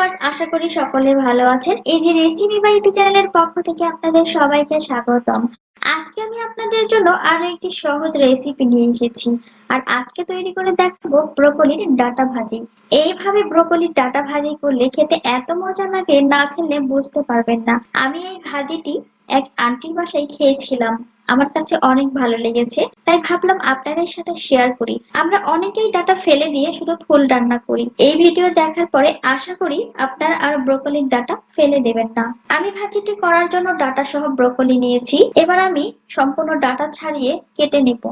Viewers, আশা করি সকলে ভালো আছেন। এই যে রেসিপি বাড়িতে চ্যানেলের পক্ষ থেকে আপনাদের সবাইকে স্বাগতম। আজকে আমি আপনাদের জন্য আরো একটি সহজ রেসিপি নিয়ে এসেছি। আর আজকে তৈরি করে দেখাবো ব্রোকলির ডাঁটা ভাজি। এইভাবে ব্রোকলির ডাঁটা ভাজি করলে খেতে এত মজা লাগে, না খেলে বুঝতে পারবেন না। আমি এই ভাজিটি এক আন্টির বাসায় খেয়েছিলাম, আমার কাছে অনেক ভালো লেগেছে, তাই ভাবলাম আপনাদের সাথে শেয়ার করি। আমরা অনেকেই ডাটা ফেলে দিয়ে শুধু ফুল রান্না করি। এই ভিডিও দেখার পরে আশা করি আপনারা আর ব্রোকলির ডাটা ফেলে দেবেন না। আমি ভাজিটি করার জন্য ডাটা সহ ব্রোকলি নিয়েছি। এবার আমি সম্পূর্ণ ডাটা ছাড়িয়ে কেটে নেব।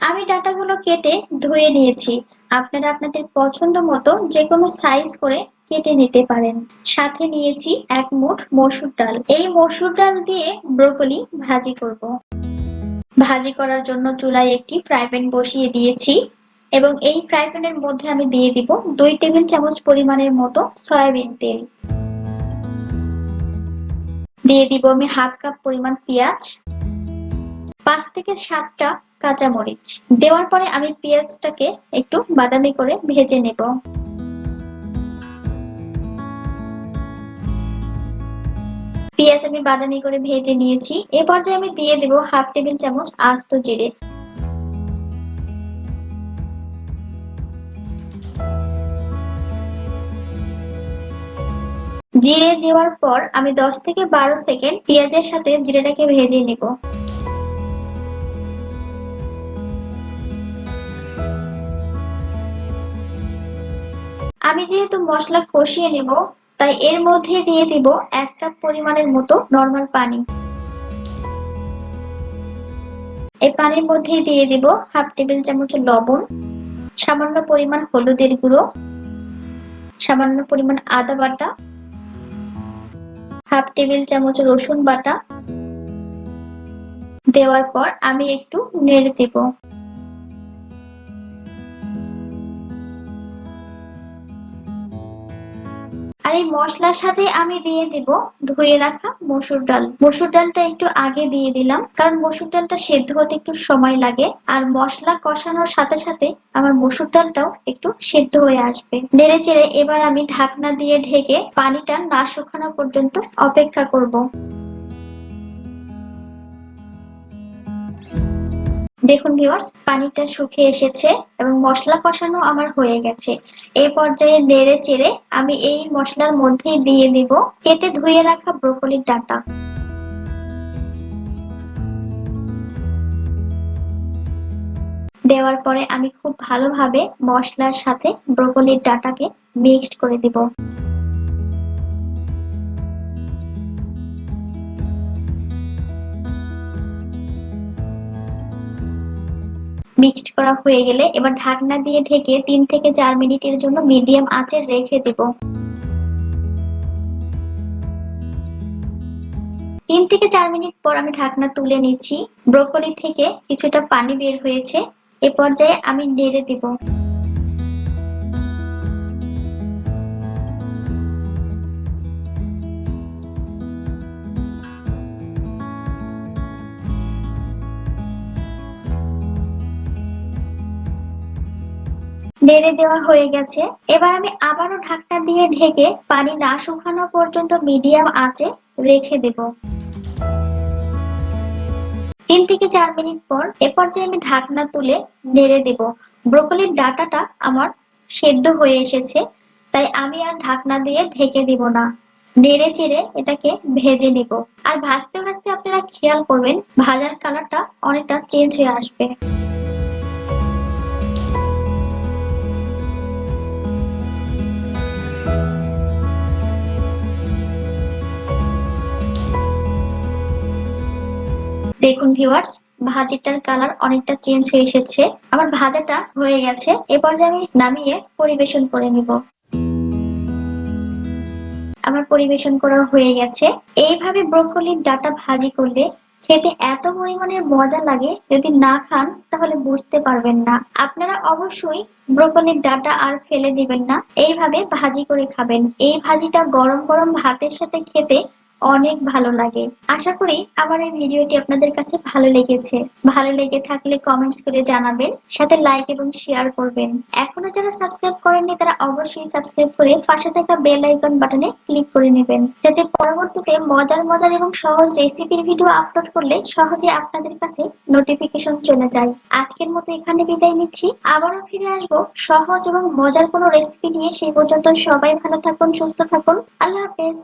আমি ডাটাগুলো কেটে ধুয়ে নিয়েছি। আপনারা আপনাদের পছন্দ মতো যে কোনো সাইজ করে কেটে নিতে পারেন। সাথে নিয়েছি এক মুঠ মসুর ডাল। এই মসুর ডাল দিয়ে ব্রোকলি ভাজি করব। ভাজি করার জন্য চুলায় একটি ফ্রাই প্যান বসিয়ে দিয়েছি এবং এই ফ্রাই প্যানের মধ্যে আমি দিয়ে দিব 2 টেবিল চামচ পরিমাণের মতো সয়াবিন তেল। দিয়ে দিব আমি হাফ কাপ পরিমাণ পেঁয়াজ, 5 থেকে 7টা কাঁচামরিচ। দেওয়ার পরে আমি পেঁয়াজটাকে একটু বাদামি করে ভেজে নেব। পেঁয়াজ আমি বাদামি করে ভেজে নিয়েছি। এ পর্যায়ে আমি দিয়ে দেব হাফ টেবিল চামচ আস্ত জিরে। জিরে দেওয়ার পর আমি 10 থেকে 12 সেকেন্ড পেঁয়াজের সাথে জিরেটাকে ভেজে নেব। আমি যেহেতু মশলা কষিয়ে নেব, তাই এর মধ্যে দিয়ে দিব 1 কাপ পরিমাণের মতো নরমাল পানি। এই পানির মধ্যে দিয়ে দিব হাফ টেবিল চামচ লবণ, সামান্য পরিমাণ হলুদের গুঁড়ো, সামান্য পরিমাণ আদা বাটা, হাফ টেবিল চামচ রসুন বাটা। দেওয়ার পর আমি একটু নেড়ে দেব। আর এই মশলার সাথে আমি দিয়ে দেব ধুয়ে রাখা মসুর ডাল। মসুর ডালটা একটু আগে দিয়ে দিলাম, কারণ মসুর ডালটা সেদ্ধ হতে একটু সময় লাগে। আর মশলা কষানোর সাথে সাথে আমার মসুর ডালটাও একটু সেদ্ধ হয়ে আসবে। নেড়ে চেড়ে এবার আমি ঢাকনা দিয়ে ঢেকে পানিটা না শুকানো পর্যন্ত অপেক্ষা করব। দেখুন ভিউয়ার্স, পানিটা শুকিয়ে এসেছে এবং মশলা কষানো আমার হয়ে গেছে। এই পর্যায়ে নেড়ে চেড়ে আমি এই মশলার মধ্যে দিয়ে দিব কেটে ধুয়ে রাখা ব্রোকলির ডাঁটা। দেওয়ার পরে আমি খুব ভালোভাবে মশলার সাথে ব্রোকলির ডাঁটাকে মিক্সড করে দিব। মিক্সড করা হয়ে গেলে এবার ঢাকনা দিয়ে ঢেকে 3 থেকে 4 মিনিটের জন্য মিডিয়াম আঁচে রেখে দিব। 3 থেকে 4 মিনিট পর আমি ঢাকনা তুলে নিচ্ছি। ব্রোকলি থেকে কিছুটা পানি বের হয়েছে। এ পর্যায়ে আমি নেড়ে দিব। নেড়ে দেওয়া হয়ে গেছে। এবার আমি আবারও ঢাকনা দিয়ে ঢেকে পানি না শুকানো পর্যন্ত মিডিয়াম আঁচে রেখে দেব। 3 থেকে 4 মিনিট পর এ পর্যায়ে আমি ঢাকনা তুলে নেড়ে দেব। ব্রোকলির ডাঁটাটা আমার সেদ্ধ হয়ে এসেছে, তাই আমি আর ঢাকনা দিয়ে ঢেকে দিব না। নেড়ে চেড়ে এটাকে ভেজে নেব। আর ভাজতে ভাজতে আপনারা খেয়াল করবেন ভাজার কালারটা অনেকটা চেঞ্জ হয়ে আসবে। দেখুন ভিউয়ার্স, ভাজিটার কালার অনেকটা চেঞ্জ হয়ে এসেছে। আমার ভাজাটা হয়ে গেছে। এ পর্যায়ে আমি নামিয়ে পরিবেশন করে নিব। আমার পরিবেশন করা হয়ে গেছে। এইভাবে ব্রোকলির ডাঁটা ভাজি করলে খেতে এত পরিমাণের মজা লাগে, যদি না খান তাহলে বুঝতে পারবেন না। আপনারা অবশ্যই ব্রোকলির ডাঁটা আর ফেলে দিবেন না, এইভাবে ভাজি করে খাবেন। এই ভাজিটা গরম গরম ভাতের সাথে খেতে অনেক ভালো লাগে। আশা করি আমার এই ভিডিওটি আপনাদের কাছে ভালো লেগেছে। ভালো লেগে থাকলে কমেন্টস করে জানাবেন, সাথে লাইক এবং শেয়ার করবেন। এখনো যারা সাবস্ক্রাইব করেননি তারা অবশ্যই সাবস্ক্রাইব করে পাশে থাকা বেল আইকন বাটনে ক্লিক করে নেবেন, যাতে পরবর্তীতে মজার মজার এবং সহজ রেসিপির ভিডিও আপলোড করলে সহজে আপনাদের কাছে নোটিফিকেশন চলে যায়। আজকের মতো এখানে বিদায় নিচ্ছি, আবারও ফিরে আসবো সহজ এবং মজার কোনো রেসিপি নিয়ে। সেই পর্যন্ত সবাই ভালো থাকুন, সুস্থ থাকুন। আল্লাহ হাফেজ।